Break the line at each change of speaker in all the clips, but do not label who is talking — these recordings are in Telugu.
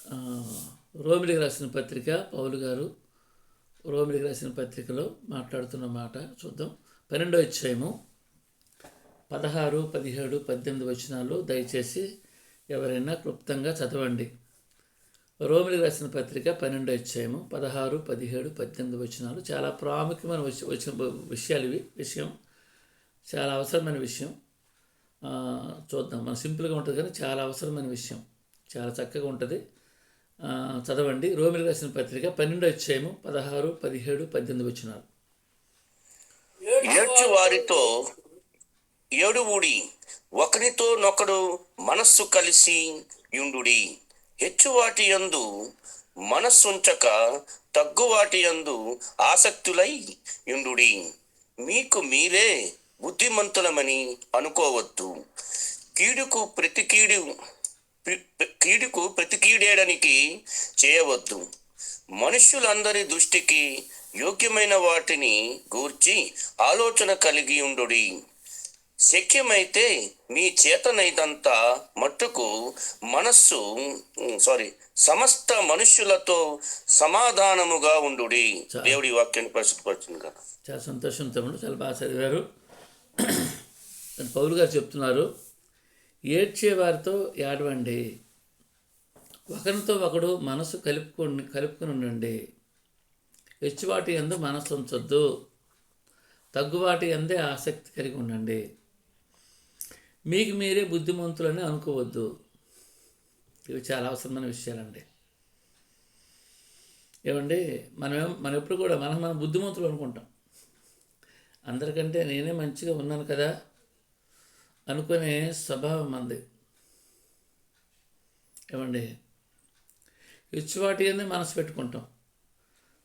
ఆ, రోమిలికి రాసిన పత్రిక పౌలు గారు రోమిలికి రాసిన పత్రికలో మాట్లాడుతున్న మాట చూద్దాం. 12వ అధ్యాయము 16, 17, 18 వచనాలు దయచేసి ఎవరైనా క్లుప్తంగా చదవండి. రోమిలికి రాసిన పత్రిక 12వ అధ్యాయము 16, 17, 18 వచనాలు చాలా ప్రాముఖ్యమైన విషయాలు ఇవి. చాలా అవసరమైన విషయం. చూద్దాం. మన సింపుల్గా ఉంటుంది కానీ చాలా అవసరమైన విషయం, చాలా చక్కగా ఉంటుంది. చదవండి. రోమిలికి రాసిన పత్రిక 12వ అధ్యాయము 16, 17, 18 వచనాలు.
ఏడ్చు వారితో ఏడువుడి, ఒకరితో నొకడు మనస్సు కలిసి యుండుడి. హెచ్చువాటి యందు మనస్సుంచక తగ్గువాటి యందు ఆసక్తులై యుండుడి. మీకు మీరే బుద్ధిమంతులమని అనుకోవద్దు. కీడుకు ప్రతి కీడేయడానికి చేయవద్దు. మనుష్యులందరి దృష్టికి యోగ్యమైన వాటిని గూర్చి ఆలోచన కలిగి ఉండుడి. శక్యమైతే మీ చేతనైదంతా మట్టుకు సమస్త మనుష్యులతో సమాధానముగా ఉండుడి. దేవుడి వాక్యాన్ని పరిశుద్ధపరచును కదా.
చాలా సంతోషం తమ్ముడు, చాలా బాగా చదివారు. పౌలు గారు చెప్తున్నారు, ఏడ్చే వారితో ఏడవండి, ఒకరితో ఒకడు మనసు కలుపుకొని ఉండండి. హెచ్చువాటి యందు మనసు ఉంచొద్దు, తగ్గువాటి యందే ఆసక్తి కలిగి ఉండండి. మీకు మీరే బుద్ధిమంతులని అనుకోవద్దు. ఇవి చాలా అవసరమైన విషయాలండి. ఏమండి, మనం ఎప్పుడు కూడా మనం బుద్ధిమంతులు అనుకుంటాం. అందరికంటే నేనే మంచిగా ఉన్నాను కదా అనుకునే స్వభావం మంది. ఏమండి, హెచ్చువాటి యందు మనసు పెట్టుకుంటాం,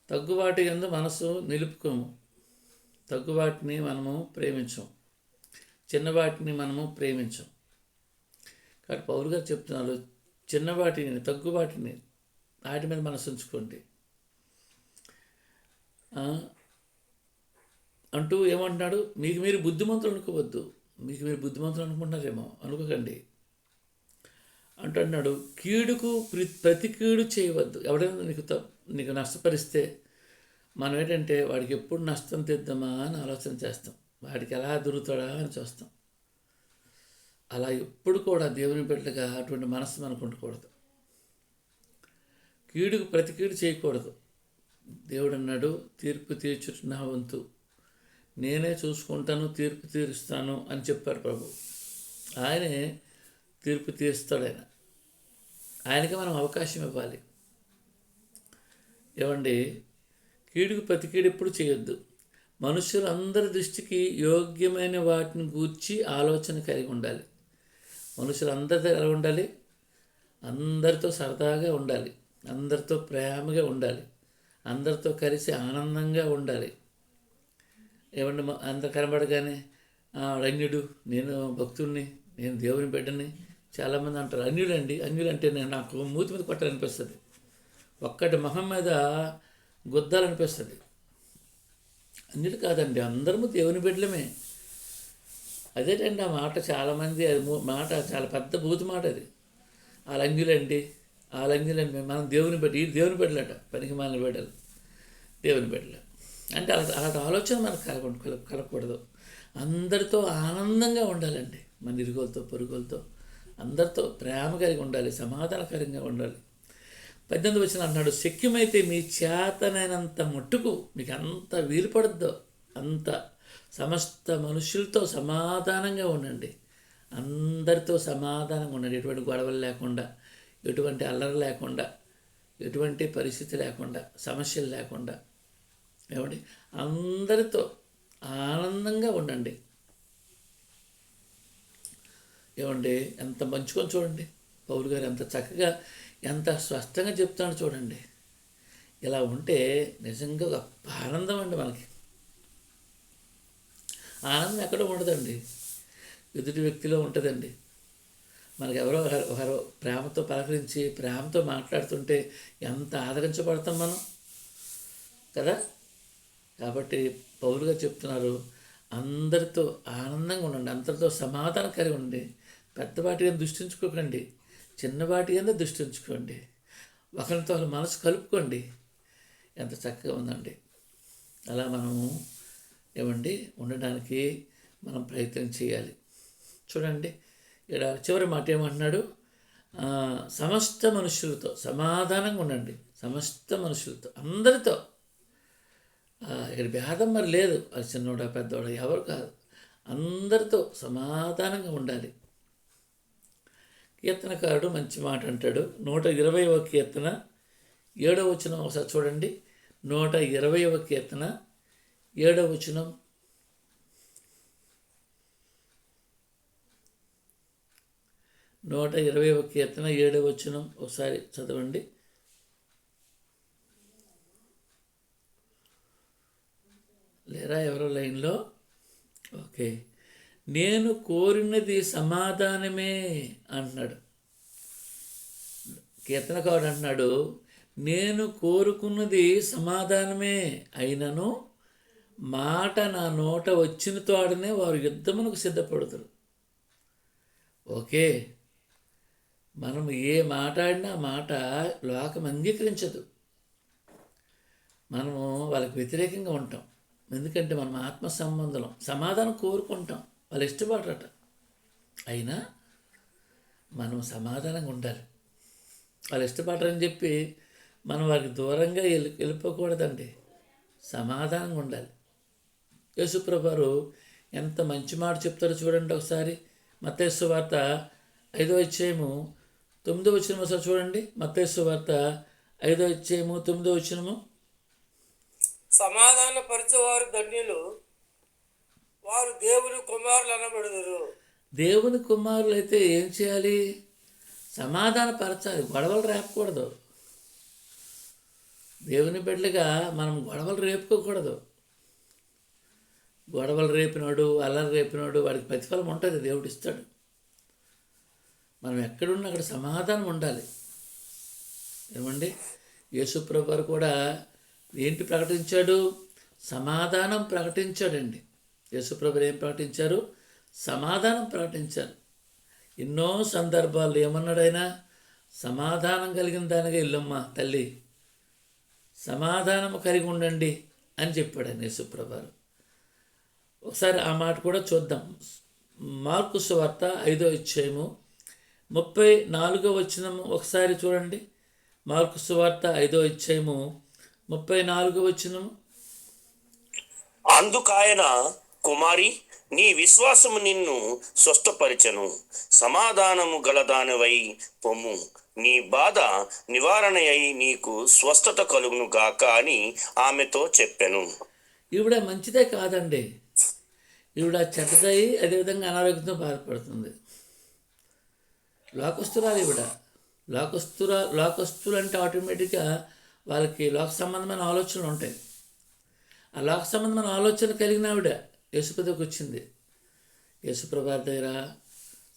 తగ్గువాటి యందు మనసు నిలుపుకోము. తగ్గువాటిని మనము ప్రేమించం, చిన్నవాటిని మనము ప్రేమించం. కాబట్టి పౌలు గారు చెప్తున్నారు, చిన్నవాటిని తగ్గువాటిని వాటి మీద మనసు ఉంచుకోండి అంటూ ఏమంటున్నాడు, మీకు మీరు బుద్ధిమంతులు అనుకోవద్దు. మీకు మీరు బుద్ధిమంతులు అనుకుంటున్నారేమో, అనుకోకండి అంటున్నాడు. కీడుకు ప్రతి కీడు చేయవద్దు. ఎవడైనా నీకు నష్టపరిస్తే మనం ఏంటంటే వాడికి ఎప్పుడు నష్టం తెద్దామా అని ఆలోచన చేస్తాం, వాడికి ఎలా దొరుకుతాడా అని చూస్తాం. అలా ఎప్పుడు కూడా దేవుని బిడ్డగా అటువంటి మనసు మనకు ఉండకూడదు. కీడుకు ప్రతి కీడు చేయకూడదు. దేవుడు అన్నాడు, తీర్పు తీర్చుట నా వంతు, నేనే చూసుకుంటాను, తీర్పు తీరుస్తాను అని చెప్పారు ప్రభు. ఆయనే తీర్పు తీరుస్తాడు. ఆయనకి మనం అవకాశం ఇవ్వాలి. ఏమండి, కీడుకు ప్రతి కీడు ఎప్పుడు చేయొద్దు. మనుషులందరి దృష్టికి యోగ్యమైన వాటిని గూర్చి ఆలోచన కలిగి ఉండాలి. మనుషులందరితో ఎలా ఉండాలి? అందరితో సరదాగా ఉండాలి, అందరితో ప్రేమగా ఉండాలి, అందరితో కలిసి ఆనందంగా ఉండాలి. ఏమంటే అందరు కనబడగానే అన్యుడు, నేను భక్తుడిని, నేను దేవుని బిడ్డని చాలామంది అంటారు. అన్యులంటే నాకు మూతి మీద కొట్టాలనిపిస్తుంది, ఒక్కటి మొహం మీద గుద్దాలనిపిస్తుంది. అన్యులు కాదండి, అందరము దేవుని బిడ్డలమే. అదేటండి ఆ మాట చాలామంది, అది మాట చాలా పెద్ద బూతు మాట అది. వాళ్ళంజులండి మనం దేవుని బిడ్డ, ఈ దేవుని బిడ్డలట, పనికి మాలిన బిడ్డలు, దేవుని బిడ్డలు అంటే అలాంటి ఆలోచన మనకు కలగకూడదు. అందరితో ఆనందంగా ఉండాలండి, మన ఇరుగులతో పొరుగులతో అందరితో ప్రేమ కలిగి ఉండాలి, సమాధానకరంగా ఉండాలి. 18 వచనం అన్నాడు, శక్యమైతే మీ చేతనైనంత మట్టుకు మీకు అంత వీలు పడద్దో అంత సమస్త మనుషులతో సమాధానంగా ఉండండి. అందరితో సమాధానంగా ఉండండి, ఎటువంటి గొడవలు లేకుండా, ఎటువంటి అల్లరి లేకుండా, ఎటువంటి పరిస్థితి లేకుండా, సమస్యలు లేకుండా. ఏమండి, అందరితో ఆనందంగా ఉండండి. ఏమండి, ఎంత మంచుకొని చూడండి, పౌలు గారు ఎంత చక్కగా, ఎంత స్పష్టంగా చెప్తాడు చూడండి. ఇలా ఉంటే నిజంగా ఒక ఆనందం అండి. మనకి ఆనందం ఎక్కడో ఉండదండి, ఎదుటి వ్యక్తిలో ఉంటుందండి. మనకు ఎవరో ప్రేమతో పలకరించి ప్రేమతో మాట్లాడుతుంటే ఎంత ఆదరించబడతాం మనం కదా. కాబట్టి పౌలుగా చెప్తున్నారు, అందరితో ఆనందంగా ఉండండి, అందరితో సమాధానం కలిగి ఉండి, పెద్దవాటి మీద దృష్టించుకోకండి, చిన్నవాటి మీద దృష్టించుకోండి. ఒకరితో ఒకరు మనసు కలుపుకోండి. ఎంత చక్కగా ఉందండి. అలా మనము ఉండడానికి మనం ప్రయత్నం చేయాలి. చూడండి ఇక్కడ చివరి మాట ఏమంటున్నాడు, సమస్త మనుషులతో సమాధానంగా ఉండండి. సమస్త మనుషులతో, అందరితో. ఇక్కడ భేదం మరి లేదు, అది చిన్నోడా పెద్దోడా ఎవరు కాదు, అందరితో సమాధానంగా ఉండాలి. కీర్తనకారుడు మంచి మాట అంటాడు. 120వ కీర్తన 7వ వచనం ఒకసారి చూడండి. 120వ కీర్తన 7వ వచనం. నూట 20వ కీర్తన 7వ వచనం ఒకసారి చదవండి. లేరా ఎవరో లైన్లో? ఓకే. నేను కోరినది సమాధానమే అంటున్నాడు కీర్తనకారుడు. అంటున్నాడు, నేను కోరుకున్నది సమాధానమే, అయినను మాట నా నోట వచ్చిన తోడనే వారు యుద్ధమునకు సిద్ధపడతారు. ఓకే, మనం ఏ మాట్లాడినా మాట లోకం అంగీకరించదు. మనము వాళ్ళకి వ్యతిరేకంగా ఉంటాం. ఎందుకంటే మనం ఆత్మ సంబంధం, సమాధానం కోరుకుంటాం, వాళ్ళు ఇష్టపడరట. అయినా మనం సమాధానంగా ఉండాలి. వాళ్ళు ఇష్టపడరని చెప్పి మనం వారికి దూరంగా వెళ్ళిపోకూడదండి. సమాధానంగా ఉండాలి. యేసుప్రభువారు ఎంత మంచి మాట చెప్తారో చూడండి ఒకసారి. మత్తయి సువార్త 5వ అధ్యాయము 9వ వచనం ఒకసారి చూడండి. మత్తయి సువార్త 5వ అధ్యాయము 9వ వచనము.
సమాధాన పరిచేవారు ధన్యులు, వారు దేవుని కుమారులు అనబడుదురు.
దేవుని కుమారులు అయితే ఏం చేయాలి? సమాధాన పరచాలి, గొడవలు రేపకూడదు. దేవుని బిడ్డలుగా మనం గొడవలు రేపుకోకూడదు. గొడవలు రేపినాడు, అల్లరి రేపినాడు, వాడికి ప్రతిఫలం ఉంటుంది, దేవుడు ఇస్తాడు. మనం ఎక్కడున్నా అక్కడ సమాధానం ఉండాలి. ఏమండి, యేసుప్రభువారు కూడా ఏంటి ప్రకటించాడు? సమాధానం ప్రకటించాడండి. యేసుప్రభువారు ఏం ప్రకటించారు? సమాధానం ప్రకటించారు. ఎన్నో సందర్భాల్లో ఏమన్నాడు ఆయన? సమాధానం కలిగిన దానిగా ఇల్లమ్మ తల్లి, సమాధానము కలిగి ఉండండి అని చెప్పాడు ఆయన యేసుప్రభువారు. ఒకసారి ఆ మాట కూడా చూద్దాం. మార్కు సువార్త 5వ అధ్యాయము 34వ వచనము ఒకసారి చూడండి. మార్కు సువార్త 5వ అధ్యాయము 34వ వచనము.
అందుకాయన, కుమారి, నీ విశ్వాసము నిన్ను స్వస్థపరిచెను, సమాధానము గలదానివై పొమ్ము, నీ బాధ నివారణ అయి నీకు స్వస్థత కలుగును గాక అని ఆమెతో చెప్పెను.
ఈవిడ మంచిదే కాదండి, ఈవిడ చెడ్డదై అదేవిధంగా అనారోగ్యంతో బాధపడుతుంది. లోకస్తురాలు ఈవిడ. లోకస్తులు అంటే ఆటోమేటిక్గా వాళ్ళకి లోక సంబంధమైన ఆలోచనలు ఉంటాయి. ఆ లోక సంబంధమైన ఆలోచన కలిగిన ఆవిడ యేసుప్రభుకి వచ్చింది. యేసుప్రభు దగ్గర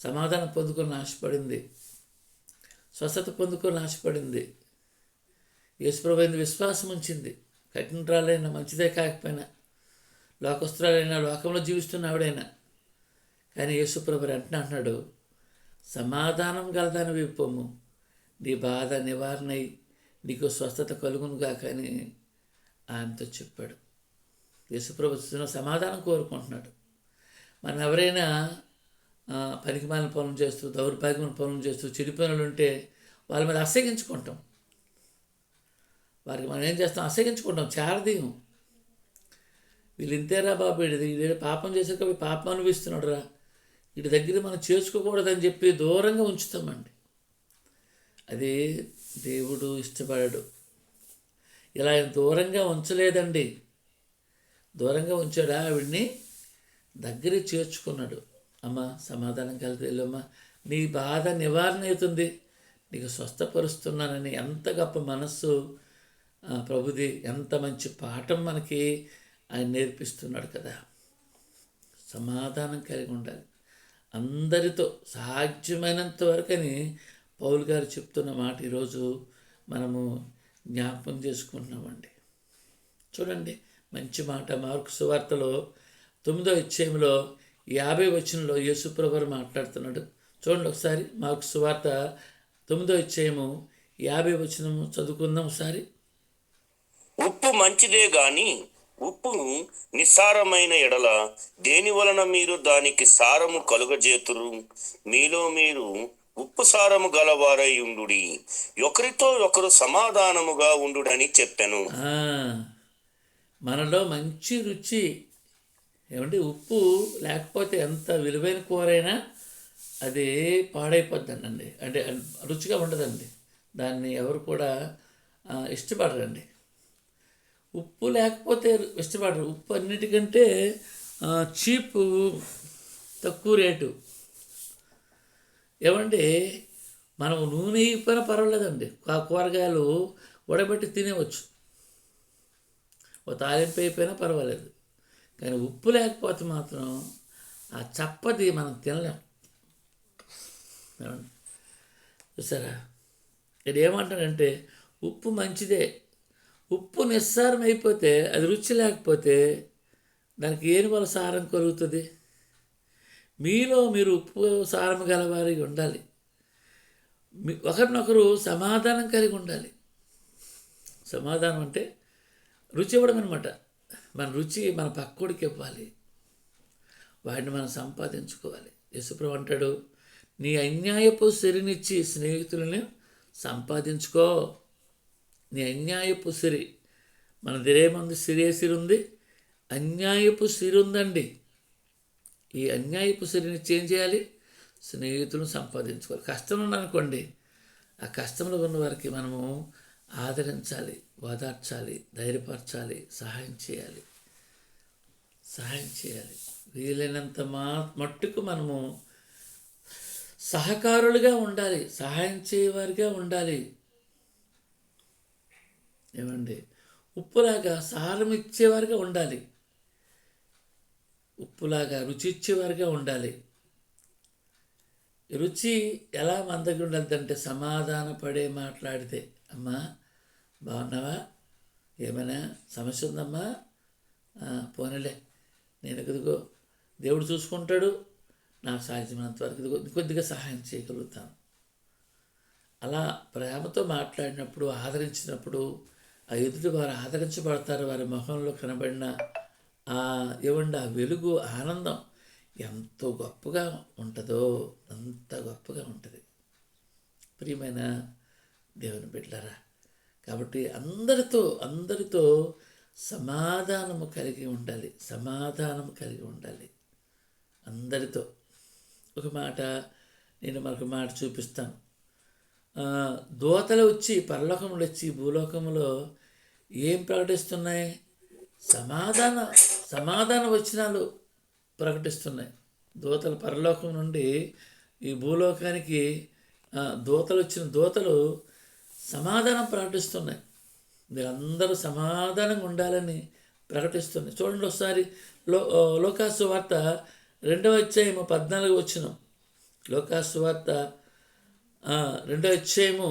సమాధానం పొందుకొని ఆశపడింది, స్వస్థత పొందుకొని ఆశపడింది. యేసుప్రభు అయిన విశ్వాసం ఉంచింది. కఠినరాలైనా, మంచిదే కాకపోయినా, లోకస్తురాలైనా, లోకంలో జీవిస్తున్న ఆవిడైనా. కానీ యేసుప్రభు అంటున్నాడు, సమాధానం గలదాని విప్పము, నీ బాధ నివారణ అయి నీకు స్వస్థత కలుగునుగా కానీ ఆయనతో చెప్పాడు. యేసుప్రభు సమాధానం కోరుకుంటున్నాడు. మనం ఎవరైనా పనికిమాలిన పనులు చేస్తూ, దౌర్భాగ్యమైన పనులు చేస్తూ, చెడిపోయిన ఉంటే వాళ్ళ మీద అసహించుకుంటాం. వారికి మనం ఏం చేస్తాం? అసహించుకుంటాం, చారదీయం. వీళ్ళు ఇంతేరా బాబు, వీడు పాపం చేసాక పాపం అనిపిస్తున్నాడు రా, వీటి దగ్గర మనం చేసుకోకూడదని చెప్పి దూరంగా ఉంచుతామండి. అది దేవుడు ఇష్టపడాడు. ఇలా ఆయన దూరంగా ఉంచలేదండి. దూరంగా ఉంచాడు, ఆవిడ్ని దగ్గర చేర్చుకున్నాడు. అమ్మ, సమాధానం కలిగి వెళ్ళమ్మా, నీ బాధ నివారణ అవుతుంది, నీకు స్వస్థపరుస్తున్నానని. ఎంత గొప్ప మనస్సు ప్రభుది, ఎంత మంచి పాఠం మనకి ఆయన నేర్పిస్తున్నాడు కదా. సమాధానం కలిగి ఉండాలి అందరితో, సాధ్యమైనంత వరకని పౌలు గారు చెప్తున్న మాట ఈరోజు మనము జ్ఞాపకం చేసుకుంటున్నామండి. చూడండి మంచి మాట. మార్కు సువార్తలో 9వ అధ్యాయంలో 50వ వచనంలో యేసుప్రభువారు మాట్లాడుతున్నాడు. చూడండి ఒకసారి. మార్కు సువార్త 9వ అధ్యాయము 50 వచనము చదువుకుందాం ఒకసారి.
ఉప్పు మంచిదే గాని ఉప్పు నిస్సారమైన ఎడల దేని వలన మీరు దానికి సారము కలుగజేతురు? మీలో మీరు ఉప్పు సారము గలవారై ఉండుడి, ఒకరితో ఒకరు సమాధానముగా ఉండుడని చెప్పెను.
ఆ, మనలో మంచి రుచి ఏమంటే ఉప్పు లేకపోతే ఎంత విలువైన కూరైనా అది పాడైపోద్దండి. అంటే రుచిగా ఉండదండి. దాన్ని ఎవరు కూడా ఇష్టపడరండి. ఉప్పు లేకపోతే ఇష్టపడరు. ఉప్పు అన్నిటికంటే చీపు, తక్కువ రేటు. ఏమంటే మనం నూనె అయిపోయినా పర్వాలేదండి. కూరగాయలు ఉడబెట్టి తినేవచ్చు, ఓ తాలింపు అయిపోయినా పర్వాలేదు. కానీ ఉప్పు లేకపోతే మాత్రం ఆ చప్పది మనం తినలేం. ఏమండి చూసారా, ఇక్కడ ఏమంటాడంటే ఉప్పు మంచిదే. ఉప్పు నిస్సారం అయిపోతే, అది రుచి లేకపోతే దానికి ఏని వల్ల సారం కలుగుతుంది? మీలో మీరు ఉప్పు సారం గలవారి ఉండాలి. ఒకరినొకరు సమాధానం కలిగి ఉండాలి. సమాధానం అంటే రుచి ఇవ్వడం అనమాట. మన రుచి మన పక్కోడికి ఇవ్వాలి, వాడిని మనం సంపాదించుకోవాలి. యేసుప్రభువు అంటాడు, నీ అన్యాయపు సిరినిచ్చి స్నేహితులని సంపాదించుకో. నీ అన్యాయపు సిరి, మన దేరేముంది? సిరే సిరి ఉంది, అన్యాయపు సిరి ఉందండి. ఈ అన్యాయపు సిరినిచ్చి ఏం చేయాలి? స్నేహితులను సంపాదించుకోవాలి. కష్టం ఉందనుకోండి, ఆ కష్టంలో ఉన్న వారికి మనము ఆదరించాలి, ఓదార్చాలి, ధైర్యపరచాలి, సహాయం చేయాలి. వీలైనంత మట్టుకు మనము సహకారులుగా ఉండాలి, సహాయం చేయవారిగా ఉండాలి. ఏమండి, ఉప్పులాగా సారం ఇచ్చేవారుగా ఉండాలి, ఉప్పులాగా రుచి ఇచ్చేవారుగా ఉండాలి. రుచి ఎలా మన దగ్గర ఉండాలంటే సమాధాన పడే మాట్లాడితే, అమ్మా బాగున్నావా, ఏమైనా సమస్య ఉందమ్మా, పోనీలే, నేను ఇదిగో దేవుడు చూసుకుంటాడు, నాకు సాధ్యమైనంత వరకు ఇదిగో కొద్దిగా సహాయం చేయగలుగుతాను. అలా ప్రేమతో మాట్లాడినప్పుడు, ఆదరించినప్పుడు ఆ ఎదుటి వారు ఆదరించబడతారు. వారి ముఖంలో కనబడిన ఆ వెలుగు, ఆనందం ఎంతో గొప్పగా ఉంటుందో అంత గొప్పగా ఉంటుంది. ప్రియమైన దేవుని బిడ్డలారా, కాబట్టి అందరితో సమాధానము కలిగి ఉండాలి. అందరితో. ఒక మాట నేను మరొక మాట చూపిస్తాను. దూతలు వచ్చి, పరలోకములు వచ్చి భూలోకములో ఏం ప్రకటిస్తున్నాయి? సమాధాన వచనాలు ప్రకటిస్తున్నాయి. దూతలు పరలోకం నుండి ఈ భూలోకానికి దూతలు సమాధానం ప్రకటిస్తున్నాయి. మీరందరూ సమాధానంగా ఉండాలని ప్రకటిస్తున్నాయి. చూడండి ఒకసారి లోకాసు వార్త 2వ అధ్యాయము 14వ వచనం. లోకాసు వార్త 2వ అధ్యాయము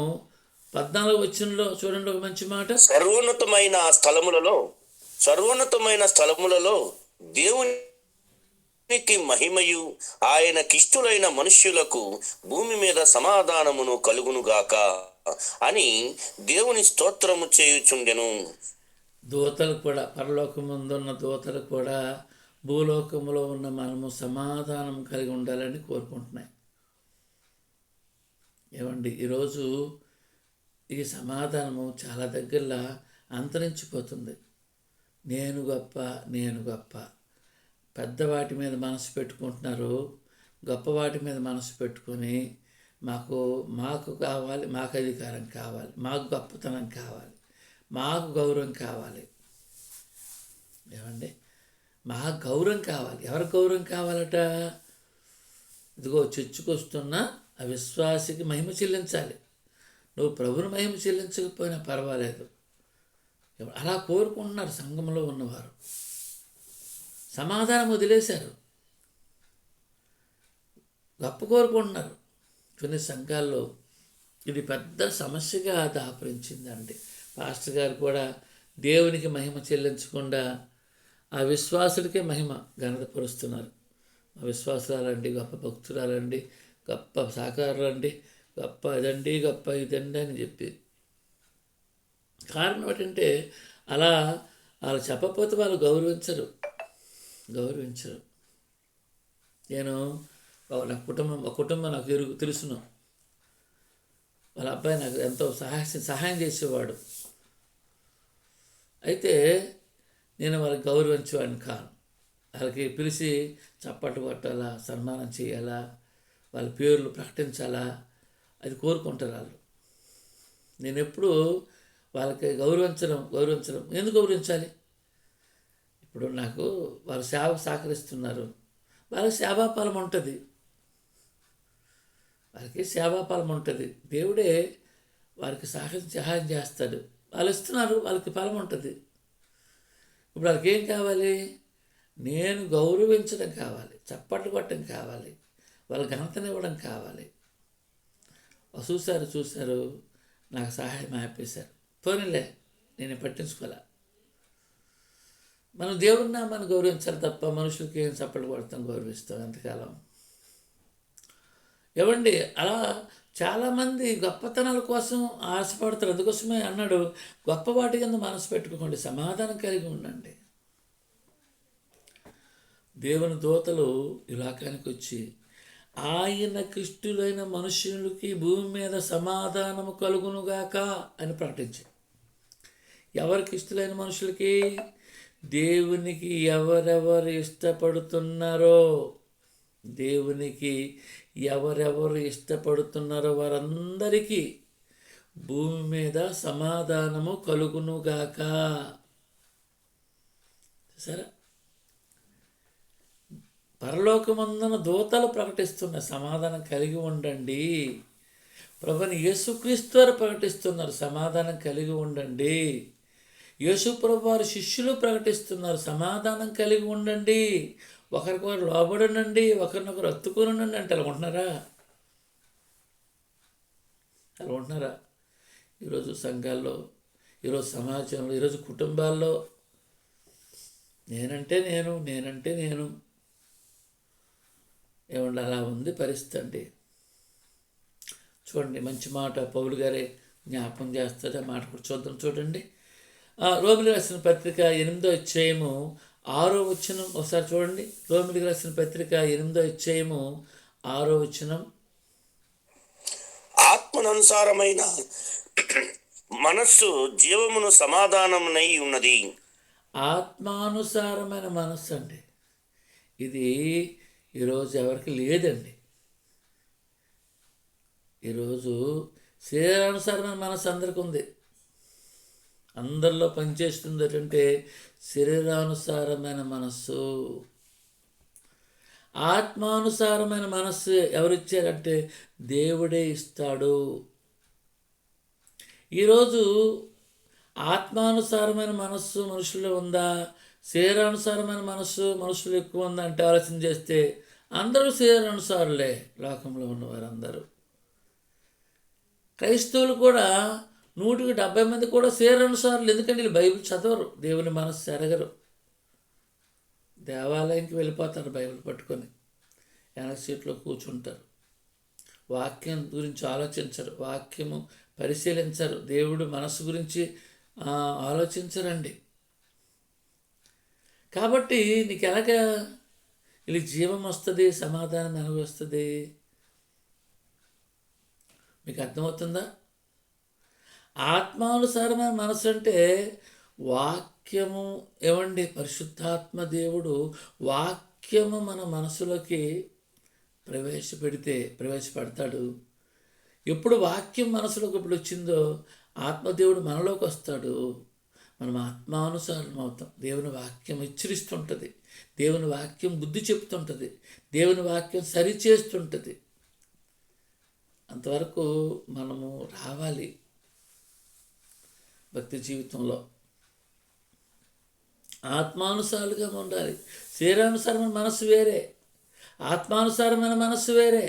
14వ వచనంలో చూడండి ఒక మంచి మాట.
సర్వోన్నతమైన స్థలములలో దేవునికి మహిమయు ఆయనకిష్టులైన మనుష్యులకు భూమి మీద సమాధానమును కలుగునుగాక అని దేవుని స్తోత్రము చేయుచుండెను.
దూతలు కూడా, పరలోకముందున్న దూతలు కూడా భూలోకములో ఉన్న మనము సమాధానం కలిగి ఉండాలని కోరుకుంటున్నాయి. ఏమండి, ఈరోజు ఈ సమాధానము చాలా దగ్గరలో అంతరించిపోతుంది. నేను గొప్ప పెద్దవాటి మీద మనసు పెట్టుకుంటున్నారు. గొప్పవాటి మీద మనసు పెట్టుకొని మాకు కావాలి, మాకు అధికారం కావాలి, మాకు గొప్పతనం కావాలి, మాకు గౌరవం కావాలి. ఏమండి, మాకు గౌరవం కావాలి. ఎవరి గౌరవం కావాలట? ఇదిగో చర్చకొస్తున్న అవిశ్వాసికి మహిమ చెల్లించాలి. నువ్వు ప్రభుని మహిమ చెల్లించకపోయినా పర్వాలేదు. అలా కోరుకుంటున్నారు సంఘంలో ఉన్నవారు. సమాధానం వదిలేశారు, గొప్ప కోరుకుంటున్నారు. కొన్ని సంఘాల్లో ఇది పెద్ద సమస్యగా దాపరించిందండి. పాస్టర్ గారు కూడా దేవునికి మహిమ చెల్లించకుండా ఆ విశ్వాసుడికే మహిమ ఘనతపరుస్తున్నారు. ఆ విశ్వాసురాలండి, గొప్ప భక్తురాలండి, గొప్ప సాకారులండి, గొప్ప ఇదండి, గొప్ప ఇదండి అని చెప్పి. కారణం ఏంటంటే అలా వాళ్ళు చెప్పకపోతే వాళ్ళు గౌరవించరు. నేను నా కుటుంబం నాకు తెలుసును. వాళ్ళ అబ్బాయి నాకు ఎంతో సహాయం చేసేవాడు. అయితే నేను వాళ్ళకి గౌరవించేవాడిని కాను. వాళ్ళకి పిలిచి చప్పట్లు కొట్టాలా, సన్మానం చేయాలా, వాళ్ళ పేర్లు ప్రకటించాలా, అది కోరుకుంటారు వాళ్ళు. నేను ఎప్పుడు వాళ్ళకి గౌరవించడం ఎందుకు గౌరవించాలి? ఇప్పుడు నాకు వాళ్ళ సేవ సహకరిస్తున్నారు, వాళ్ళకి సేవాఫలం ఉంటుంది. దేవుడే వారికి సహాయం చేస్తాడు. వాళ్ళు ఇస్తున్నారు, వాళ్ళకి ఫలం ఉంటుంది. ఇప్పుడు వాళ్ళకి ఏం కావాలి? నేను గౌరవించడం కావాలి, చప్పట్లు కొట్టడం కావాలి, వాళ్ళ ఘనతనివ్వడం కావాలి. చూశారు నాకు సహాయం ఆపేశారు, పోనీలే నేను పట్టించుకోలే. మనం దేవుడిని నామాన్ని గౌరవించాలి తప్ప మనుషులకి ఏం చప్పట్లు కొడతాం, గౌరవిస్తాం ఎంతకాలం? ఏమండి, అలా చాలామంది గొప్పతనాల కోసం ఆశపడతారు. అందుకోసమే అన్నాడు, గొప్ప వాటి కింద మనసు పెట్టుకోండి, సమాధానం కలిగి ఉండండి. దేవుని దూతలు ఈ లోకానికి వచ్చి ఆయనకి ఇష్టులైన మనుషులకి భూమి మీద సమాధానము కలుగునుగాక అని ప్రకటించారు. ఎవరికి ఇష్టలైన మనుషులకి? దేవునికి ఎవరెవరు ఇష్టపడుతున్నారో వారందరికీ భూమి మీద సమాధానము కలుగునుగాక. సరే, పరలోకమందున దూతలు ప్రకటిస్తున్న సమాధానం కలిగి ఉండండి. ప్రభుని యేసుక్రీస్తు వారు ప్రకటిస్తున్నారు, సమాధానం కలిగి ఉండండి. యేసు ప్రభు వారి శిష్యులు ప్రకటిస్తున్నారు, సమాధానం కలిగి ఉండండి. ఒకరికొకరు లోబడనండి, ఒకరినొకరు హత్తుకునండి అంటే అలా ఉంటున్నారా? ఈరోజు సంఘాల్లో, ఈరోజు సమాజంలో, ఈరోజు కుటుంబాల్లో నేనంటే నేను ఏమండి, అలా ఉంది పరిస్థితి అండి. చూడండి, మంచి మాట పౌలు గారే జ్ఞాపకం చేస్తాడు. ఆ మాట కూడా చూడండి. రోమిలికి రాసిన పత్రిక 8వ అధ్యాయము 6వ వచనం ఒకసారి చూడండి. రోమిలికి రాసిన పత్రిక 8వ అధ్యాయము 6వ వచనం.
ఆత్మనుసారమైన మనస్సు జీవమును సమాధానమునై ఉన్నది.
ఆత్మానుసారమైన మనస్సు అండి, ఇది ఈరోజు ఎవరికి లేదండి. ఈరోజు శరీరానుసారమైన మనస్సు అందరికీ ఉంది. అందరిలో పనిచేస్తుంది ఏంటంటే శరీరానుసారమైన మనస్సు. ఆత్మానుసారమైన మనస్సు ఎవరిచ్చారంటే దేవుడే ఇస్తాడు. ఈరోజు ఆత్మానుసారమైన మనస్సు మనుషుల్లో ఉందా, శరీరానుసారమైన మనస్సు మనుషులు ఎక్కువ ఉందా అంటే ఆలోచన చేస్తే అందరూ శరీరానుసారులే. లోకంలో ఉన్నవారందరూ క్రైస్తవులు కూడా 170 మంది కూడా శరీరానుసారులు. ఎందుకంటే వీళ్ళు బైబిల్ చదవరు, దేవుని మనస్సు ఎరగరు. దేవాలయానికి వెళ్ళిపోతారు బైబిల్ పట్టుకొని, వెనక సీట్లో కూర్చుంటారు. వాక్యం గురించి ఆలోచించరు, వాక్యము పరిశీలించరు, దేవుడు మనస్సు గురించి ఆలోచించరండి. కాబట్టి నీకు ఎలాగా వీళ్ళకి జీవం వస్తుంది, సమాధానం ఎలాగ వస్తుంది? మీకు అర్థమవుతుందా? ఆత్మానుసారమైన మనసు అంటే వాక్యము. ఏమండి, పరిశుద్ధాత్మ దేవుడు వాక్యము మన మనసులోకి ప్రవేశపెడతాడు. ఎప్పుడు వాక్యం మనసులోకి ఎప్పుడు వచ్చిందో ఆత్మదేవుడు మనలోకి వస్తాడు. మనం ఆత్మానుసారం అవుతాం. దేవుని వాక్యం హెచ్చరిస్తుంటుంది, దేవుని వాక్యం బుద్ధి చెప్తుంటుంది, దేవుని వాక్యం సరిచేస్తుంటుంది. అంతవరకు మనము రావాలి భక్తి జీవితంలో. ఆత్మానుసారులుగా ఉండాలి. శరీరానుసారమైన మనస్సు వేరే, ఆత్మానుసారమైన మనస్సు వేరే.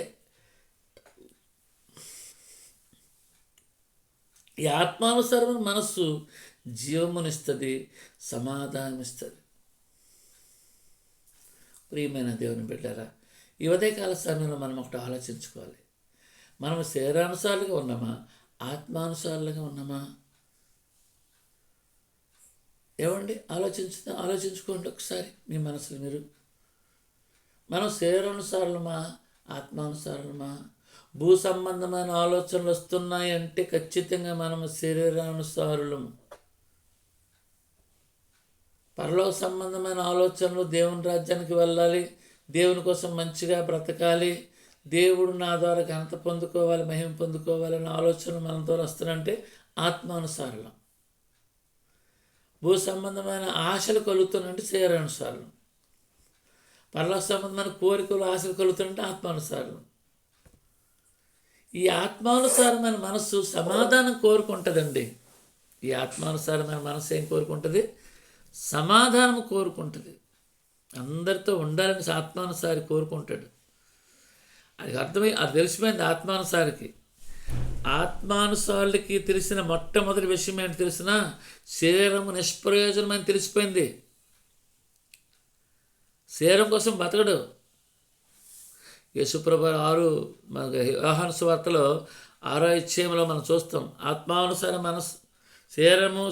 ఈ ఆత్మానుసారమైన మనస్సు జీవమునిస్తుంది, సమాధానం ఇస్తుంది. ప్రియమైన దేవుని బిడ్డారా, ఈ ఉదయకాల సమయంలో మనం ఒకటి ఆలోచించుకోవాలి. మనం శరీరానుసారులుగా ఉన్నామా, ఆత్మానుసారులుగా ఉన్నామా? ఏమండి, ఆలోచించుకోండి ఒకసారి మీ మనసులు మీరు. మనం శరీరానుసారులమా, ఆత్మానుసారులమా? భూ సంబంధమైన ఆలోచనలు వస్తున్నాయంటే ఖచ్చితంగా మనం శరీరానుసారులము. పరలోక సంబంధమైన ఆలోచనలు, దేవుని రాజ్యానికి వెళ్ళాలి, దేవుని కోసం మంచిగా బ్రతకాలి, దేవుడు నా ద్వారా ఘనత పొందుకోవాలి, మహిమ పొందుకోవాలనే ఆలోచనలు మన ద్వారా వస్తున్నాయంటే ఆత్మానుసారులం. భూ సంబంధమైన ఆశలు కలుగుతున్నాయంటే శరీరానుసారులం. పరలోక సంబంధమైన కోరికలు, ఆశలు కలుగుతుంటే ఆత్మానుసారులం. ఈ ఆత్మానుసారమైన మనస్సు సమాధానం కోరుకుంటుందండి. ఈ ఆత్మానుసారమైన మనస్సు ఏం కోరుకుంటుంది? సమాధానం కోరుకుంటుంది. అందరితో ఉండాలని ఆత్మానుసారి కోరుకుంటాడు. అది తెలిసిపోయింది ఆత్మానుసారికి. ఆత్మానుసారులకి తెలిసిన మొట్టమొదటి విషయం ఏంటి తెలిసిన? శరీరము నిష్ప్రయోజనం అని తెలిసిపోయింది. శరీరం కోసం బతకడు. యేసుప్రభు 6 మన యోహాను సువార్తలో 6వ అధ్యాయంలో మనం చూస్తాం. ఆత్మానుసార మనసు శరీరము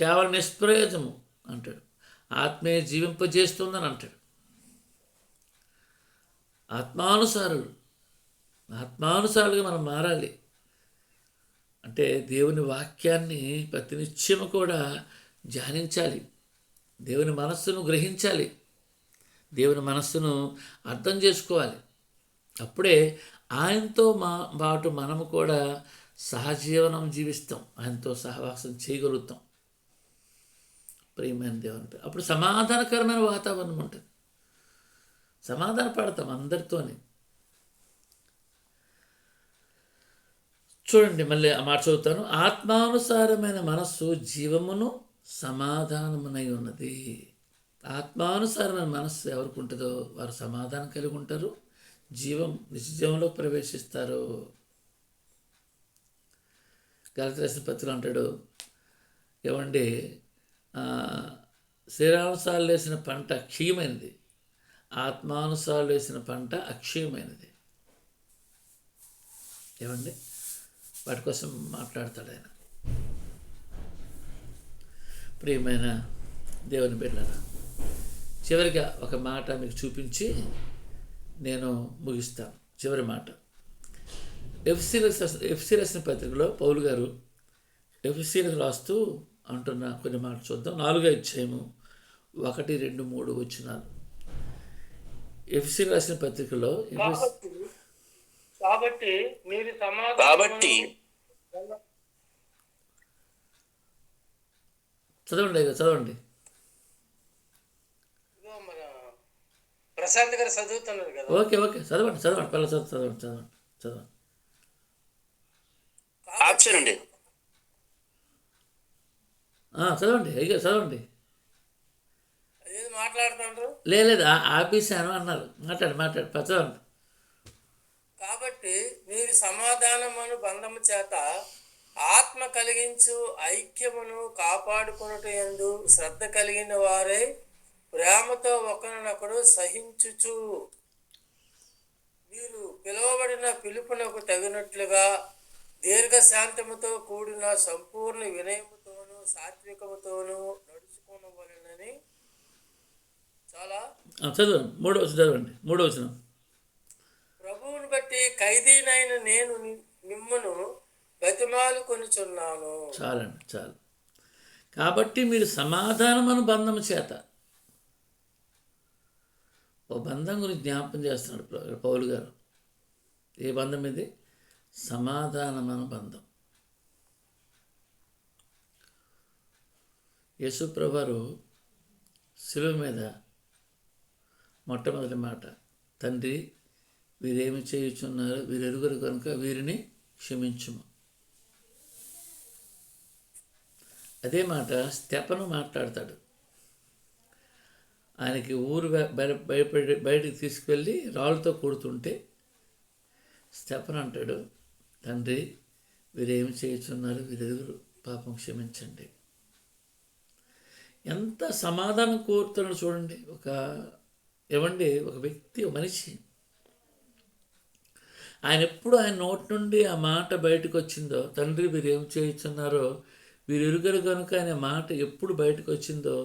కేవలం నిష్ప్రయోజనము అంటాడు. ఆత్మే జీవింపజేస్తుందని అంటాడు. ఆత్మానుసారులుగా మనం మారాలి అంటే దేవుని వాక్యాన్ని ప్రతినిత్యము కూడా ధ్యానించాలి, దేవుని మనస్సును గ్రహించాలి, దేవుని మనస్సును అర్థం చేసుకోవాలి. అప్పుడే ఆయనతో పాటు మనము కూడా సహజీవనం జీవిస్తాం, ఆయనతో సహవాసం చేయగలుగుతాం. ప్రియమైన దేవుని అప్పుడు సమాధానకరమైన వాతావరణం ఉంటుంది. సమాధాన పడతాం అందరితోని. చూడండి, మళ్ళీ ఆ మాట చదువుతాను. ఆత్మానుసారమైన మనస్సు జీవమును సమాధానమునై ఉన్నది. ఆత్మానుసారమైన మనస్సు ఎవరికి ఉంటుందో వారు సమాధానం కలిగి ఉంటారు, నిజజీవంలో ప్రవేశిస్తారు. గలతీ రాసిన పత్రికలో అంటాడు, ఏమండి, శరీరానుసారాలు వేసిన పంట అక్షయమైనది, ఆత్మానుసారాలు వేసిన పంట అక్షయమైనది. ఏమండి, వాటి కోసం మాట్లాడతాడు ఆయన. ప్రియమైన దేవుని బిడ్డలారా, చివరిగా ఒక మాట మీకు చూపించి నేను ముగిస్తాను. చివరి మాట ఎఫ్సీ రాసిన పత్రికలో పౌలు గారు ఎఫ్సీలకు రాస్తూ అంటున్న కొన్ని మాటలు చూద్దాం. 4వ అధ్యాయము 1, 2, 3 వచనాలు. ఎఫ్సీ రాసిన పత్రికలో
కాబట్టి మీరు
చదవండి.
మన ప్రశాంత్ గారు చదువుతున్నారు కదా.
ఓకే చదవండి. చదవండి.
ఆప్షన్ అండి.
చదవండి. చదవండి.
ఏది మాట్లాడుతుండ్రు?
లేదు, ఆపేసాను అన్నారు. మాట్లాడు చదవండి.
కాబట్టి మీరు సమాధానమును బంధము చేత ఆత్మ కలిగించు ఐక్యమును కాపాడుకొనుట యందు శ్రద్ధ కలిగిన వారే ప్రేమతో ఒకరినొకడు సహించుచు మీరు పిలువబడిన పిలుపునకు తగినట్లుగా దీర్ఘశాంతముతో కూడిన సంపూర్ణ వినయముతోనూ సాత్వికముతోనూ నడుచుకోనవలెనని. చాలా
చదవండి. 3వ వచనం.
ప్రభువుని బట్టి ఖైదీనైన నేను మిమ్మును బతిమాలు కొనుచున్నాను.
చాలు. కాబట్టి మీరు సమాధానమను బంధము చేత, ఓ బంధం గురించి జ్ఞాపకం చేస్తున్నాడు పౌలు గారు. ఏ బంధం ఇది? సమాధానమను బంధం. యేసు ప్రభువారు శిలువ మీద మొట్టమొదటి మాట, తండ్రి వీరేమి చేయుచున్నారు, వీరెరుగురు కనుక వీరిని క్షమించుము. అదే మాట స్టెఫను మాట్లాడతాడు. ఆయనకి ఊరు బయటికి తీసుకువెళ్ళి రాళ్ళతో కొడుతుంటే స్టెఫను అంటాడు, తండ్రి వీరేమి చేయుచున్నారు, వీరెరుగురు పాపం క్షమించండి. ఎంత సమాధానం కోరుతున్నాడు చూడండి. ఒక వ్యక్తి, ఒక మనిషి ఆయన ఎప్పుడు ఆయన నోటి నుండి ఆ మాట బయటకు వచ్చిందో, తండ్రి వీరు ఏం చేయుచున్నారో వీరు ఎరుగరు కనుక అనే మాట ఎప్పుడు బయటకు వచ్చిందో,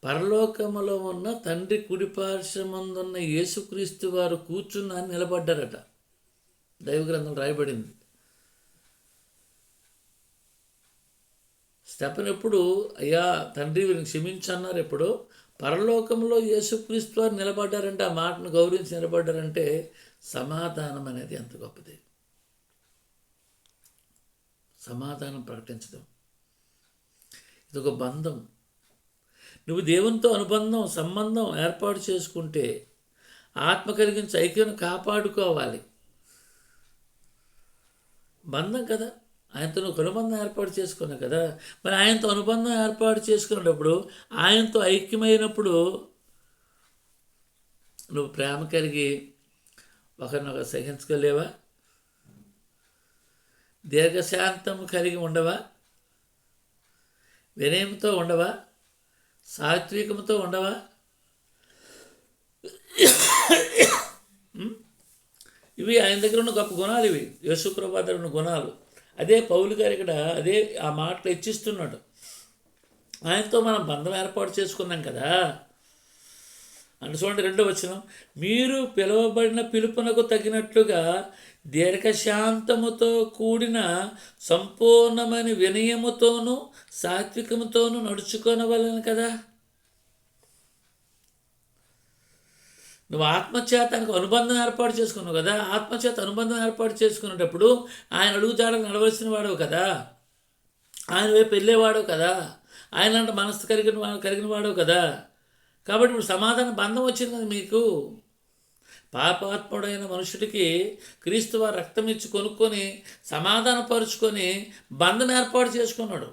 పరలోకములో ఉన్న తండ్రి కుడిపార్శ్వమందున్న యేసుక్రీస్తు వారు కూర్చున్న నిలబడ్డారట. దైవ గ్రంథం రాయబడింది. స్టెఫన్ ఎప్పుడు అయ్యా తండ్రి వీరిని క్షమించన్నారు, ఎప్పుడు పరలోకంలో యేసుక్రీస్తు వారు నిలబడ్డారంటే, ఆ మాటను గౌరవించి నిలబడ్డారంటే సమాధానం అనేది ఎంత గొప్పది. సమాధానం ప్రకటించడం ఇది ఒక బంధం. నువ్వు దేవునితో అనుబంధం సంబంధం ఏర్పాటు చేసుకుంటే ఆత్మ కలిగించి ఐక్యను కాపాడుకోవాలి. బంధం కదా, ఆయనతో నువ్వు అనుబంధం ఏర్పాటు చేసుకున్నావు కదా. మరి ఆయనతో అనుబంధం ఏర్పాటు చేసుకునేటప్పుడు, ఆయనతో ఐక్యమైనప్పుడు నువ్వు ప్రేమ కలిగి ఒకరినొక సహించగలేవా? దీర్ఘశాంతం కలిగి ఉండవా? వినయంతో ఉండవా? సాత్వికంతో ఉండవా? ఇవి ఆయన దగ్గర ఉన్న గొప్ప గుణాలు. ఇవి యేసుప్రభు దగ్గర ఉన్న గుణాలు. అదే పౌలు గారు ఇక్కడ అదే ఆ మాటలు హెచ్చిస్తున్నాడు. ఆయనతో మనం బంధం ఏర్పాటు చేసుకున్నాం కదా అంటే చూడండి, 2వ వచనం, మీరు పిలువబడిన పిలుపునకు తగినట్లుగా దీర్ఘశాంతముతో కూడిన సంపూర్ణమైన వినయముతోనూ సాత్వికముతోనూ నడుచుకోనవలను కదా. నువ్వు ఆత్మచేతకు అనుబంధం ఏర్పాటు చేసుకున్నావు కదా. ఆత్మచేత అనుబంధం ఏర్పాటు చేసుకునేటప్పుడు ఆయన అడుగుజాడలు నడవలసిన వాడవు కదా, ఆయన వైపు వెళ్ళేవాడు కదా, ఆయన అంటే మనసు కలిగిన వాడవు కదా. కాబట్టి ఇప్పుడు సమాధాన బంధం వచ్చింది కదా మీకు. పాపాత్ముడైన మనుషుడికి క్రీస్తు వారు రక్తం ఇచ్చి కొనుక్కొని సమాధానపరుచుకొని బంధం ఏర్పాటు చేసుకున్నాడు.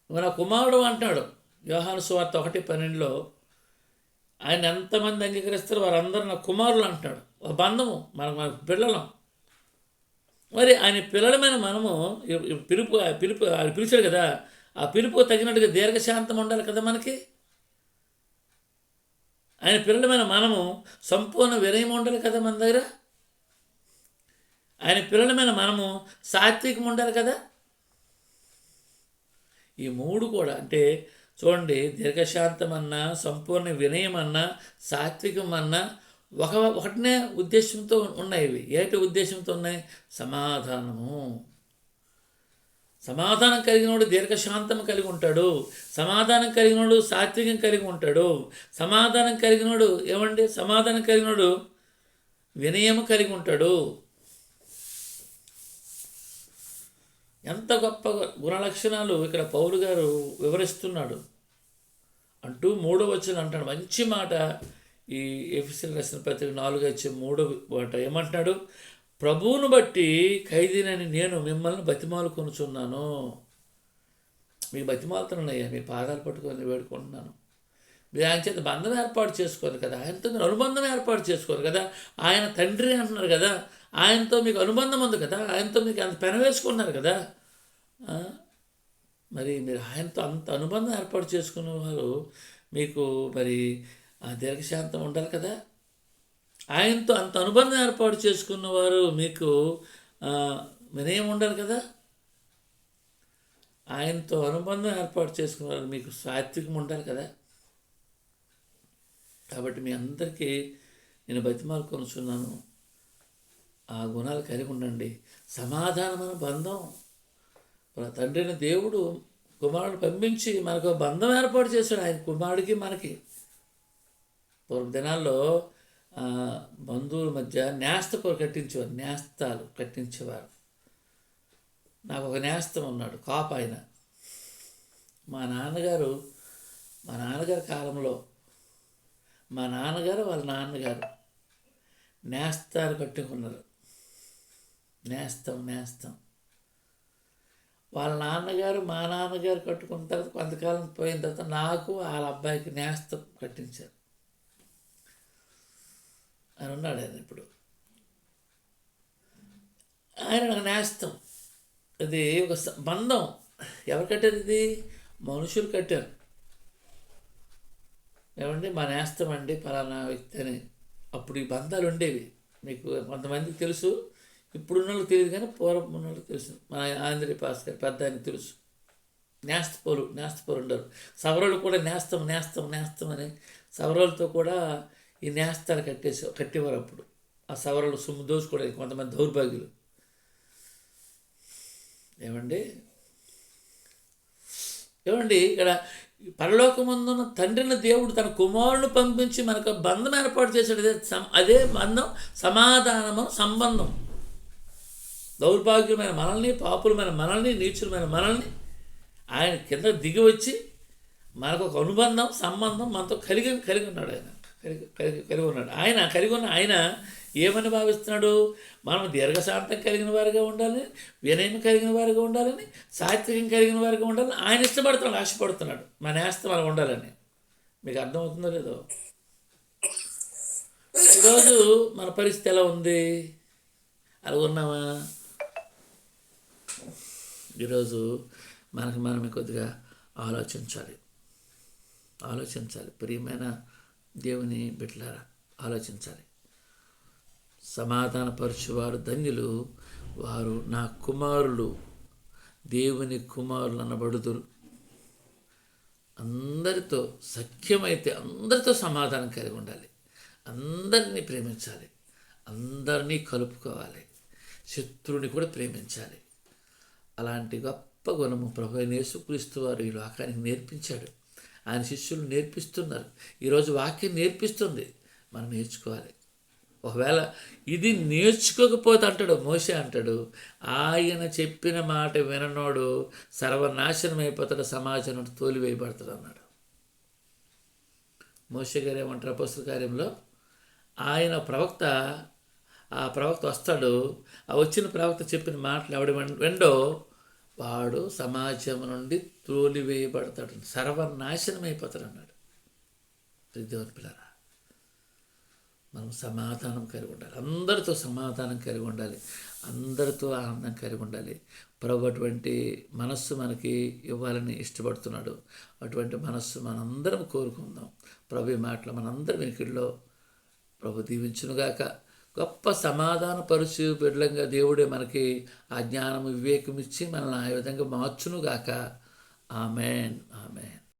మన కుమారుడు అంటున్నాడు యోహాను సువార్త 1:12లో, ఆయన ఎంతమంది అంగీకరిస్తారో వారందరూ నా కుమారులు అంటున్నాడు. ఒక బంధము, మన పిల్లలం. మరి ఆయన పిల్లలమైన మనము పిలిచాడు కదా, ఆ పిలుపుకు తగినట్టుగా దీర్ఘశాంతం ఉండాలి కదా మనకి. ఆయన పిల్లలమైన మనము సంపూర్ణ వినయం ఉండాలి కదా మన దగ్గర. ఆయన పిల్లలమైన మనము సాత్వికం ఉండాలి కదా. ఈ 3 కూడా అంటే చూడండి, దీర్ఘశాంతం అన్నా, సంపూర్ణ వినయం అన్నా, సాత్వికం అన్నా ఒకటినే ఉద్దేశంతో ఉన్నాయి. ఇవి ఏంటి ఉద్దేశంతో ఉన్నాయి? సమాధానము. సమాధానం కలిగినోడు దీర్ఘశాంతం కలిగి ఉంటాడు. సమాధానం కలిగినోడు సాత్వికం కలిగి ఉంటాడు. సమాధానం కలిగినోడు సమాధానం కలిగినోడు వినయము కలిగి ఉంటాడు. ఎంత గొప్ప గుణలక్షణాలు ఇక్కడ పౌలు గారు వివరిస్తున్నాడు అంటూ 3వ వచనం అంటాడు. మంచి మాట. ఈ ఎఫెసీయులకు రాసిన పత్రిక 4:3 మాట ఏమంటున్నాడు? ప్రభువును బట్టి ఖైదీనని నేను మిమ్మల్ని బతిమాలు కొనుచున్నాను. మీకు బతిమాలుతున్నాయ్యా, మీ పాదాలు పట్టుకొని వేడుకుంటున్నాను. మీరు ఆయన చేత బంధం ఏర్పాటు చేసుకోరు కదా, ఆయనతో మీరు అనుబంధం ఏర్పాటు చేసుకోరు కదా. ఆయన తండ్రి అంటున్నారు కదా, ఆయనతో మీకు అనుబంధం ఉంది కదా, ఆయనతో మీకు అంత పెనవేసుకున్నారు కదా. మరి మీరు ఆయనతో అంత అనుబంధం ఏర్పాటు చేసుకున్న వారు మీకు మరి దీర్ఘశాంతం ఉండాలి కదా. ఆయనతో అంత అనుబంధం ఏర్పాటు చేసుకున్నవారు మీకు వినయం ఉండాలి కదా. ఆయనతో అనుబంధం ఏర్పాటు చేసుకున్నవారు మీకు సాత్వికం ఉండాలి కదా. కాబట్టి మీ అందరికీ నేను బతిమాలు కొనుచున్నాను, ఆ గుణాలు కలిగి ఉండండి. సమాధానమైన బంధం. మన తండ్రిని దేవుడు కుమారుడు పంపించి మనకు బంధం ఏర్పాటు చేశాడు. ఆయన కుమారుడికి మనకి. పూర్వ దినాల్లో బంధువుల మధ్య నేస్తలు కట్టించేవారు. నాకు ఒక నేస్తం ఉన్నాడు, కాపు ఆయన. మా నాన్నగారు కాలంలో మా నాన్నగారు వాళ్ళ నాన్నగారు నేస్తాలు కట్టుకున్నారు. నేస్తం వాళ్ళ నాన్నగారు మా నాన్నగారు కట్టుకున్న తర్వాత కొంతకాలం పోయిన తర్వాత నాకు వాళ్ళ అబ్బాయికి నేస్తం కట్టించారు. ఆయన ఉన్నాడు. ఆయన ఇప్పుడు ఆయన నాకు నేస్తం. అది ఒక బంధం. ఎవరు కట్టారు? ఇది మనుషులు కట్టారు. ఏమండి, మా నేస్తం అండి ఫలానా వ్యక్తి అని. అప్పుడు ఈ బంధాలు ఉండేవి. మీకు కొంతమందికి తెలుసు, ఇప్పుడున్న వాళ్ళకి తెలియదు, కానీ పూర్వం ఉన్న వాళ్ళకి తెలుసు. మన ఆంధ్ర పాస్ గారు పెద్ద ఆయనకి తెలుసు. నేస్తపోరు ఉండరు. సవరాలు కూడా నేస్తం అని సవరాలతో కూడా ఈ నేస్తాలు కట్టేవారు అప్పుడు. ఆ సవరాలు సొమ్ము దోచుకోవడానికి కొంతమంది దౌర్భాగ్యులు. ఏమండి ఇక్కడ పరలోకమందున్న తండ్రిని దేవుడు తన కుమారుని పంపించి మనకు బంధం ఏర్పాటు చేశాడు. అదే బంధం సమాధానము సంబంధం. దౌర్భాగ్యమైన మనల్ని, పాపులమైన మనల్ని, నీచులమైన మనల్ని ఆయన కింద దిగి వచ్చి మనకు ఒక అనుబంధం, సంబంధం మనతో కలిగి ఉన్నాడు. ఆయన కలిగి ఉన్నాడు. కలిగి ఉన్న ఆయన ఏమని భావిస్తున్నాడు? మనం దీర్ఘశాంతం కలిగిన వారిగా ఉండాలని, వినయం కలిగిన వారిగా ఉండాలని, సాత్వికం కలిగిన వారిగా ఉండాలని ఆయన ఇష్టపడుతున్నాడు, ఆశపడుతున్నాడు. మన నేస్తం అలా ఉండాలని. మీకు అర్థమవుతుందో లేదో? ఈరోజు మన పరిస్థితి ఎలా ఉంది? అలా ఉన్నామా? ఈరోజు మనమే కొద్దిగా ఆలోచించాలి. ప్రియమైన దేవుని బిడ్డలారా, ఆలోచించాలి. సమాధానపరచువారు ధన్యులు, వారు నా కుమారులు, దేవుని కుమారులు అనబడుదురు. అందరితో సఖ్యమైతే అందరితో సమాధానం కలిగి ఉండాలి. అందరినీ ప్రేమించాలి. అందరినీ కలుపుకోవాలి. శత్రువుని కూడా ప్రేమించాలి. అలాంటి గొప్ప గుణము ప్రభువైన యేసుక్రీస్తు వారు ఈ లోకానికి నేర్పించాడు. ఆయన శిష్యులు నేర్పిస్తున్నారు. ఈరోజు వాక్యం నేర్పిస్తుంది. మనం నేర్చుకోవాలి. ఒకవేళ ఇది నేర్చుకోకపోతే అంటాడు మోషే అంటాడు, ఆయన చెప్పిన మాట విననోడు సర్వనాశనం అయిపోతాడు, సమాజం నుండి తోలివేయబడతాడు అన్నాడు. మోషే గారు ఏమంటారు అపోస్తల కార్యంలో? ఆయన ఆ ప్రవక్త వస్తాడు. ఆ వచ్చిన ప్రవక్త చెప్పిన మాటలు ఎవడు వెండో వాడు సమాజం నుండి తోలివేయబడతాడు, సర్వనాశనం అయిపోతాడు అన్నాడు. దేవుని పిల్లరా, మనం సమాధానం కలిగి ఉండాలి. అందరితో సమాధానం కలిగి ఉండాలి. అందరితో ఆనందం కలిగి ఉండాలి. ప్రభు అటువంటి మనస్సు మనకి ఇవ్వాలని ఇష్టపడుతున్నాడు. అటువంటి మనస్సు మనందరం కోరుకుందాం. ప్రభు మాటలు మనందరి వెనుకల్లో ప్రభు దీవించునుగాక. గొప్ప సమాధాన పరుచు బిడ్డలంగా దేవుడే మనకి ఆ జ్ఞానము, వివేకం ఇచ్చి మనల్ని ఆ విధంగా మార్చునుగాక. ఆమెన్.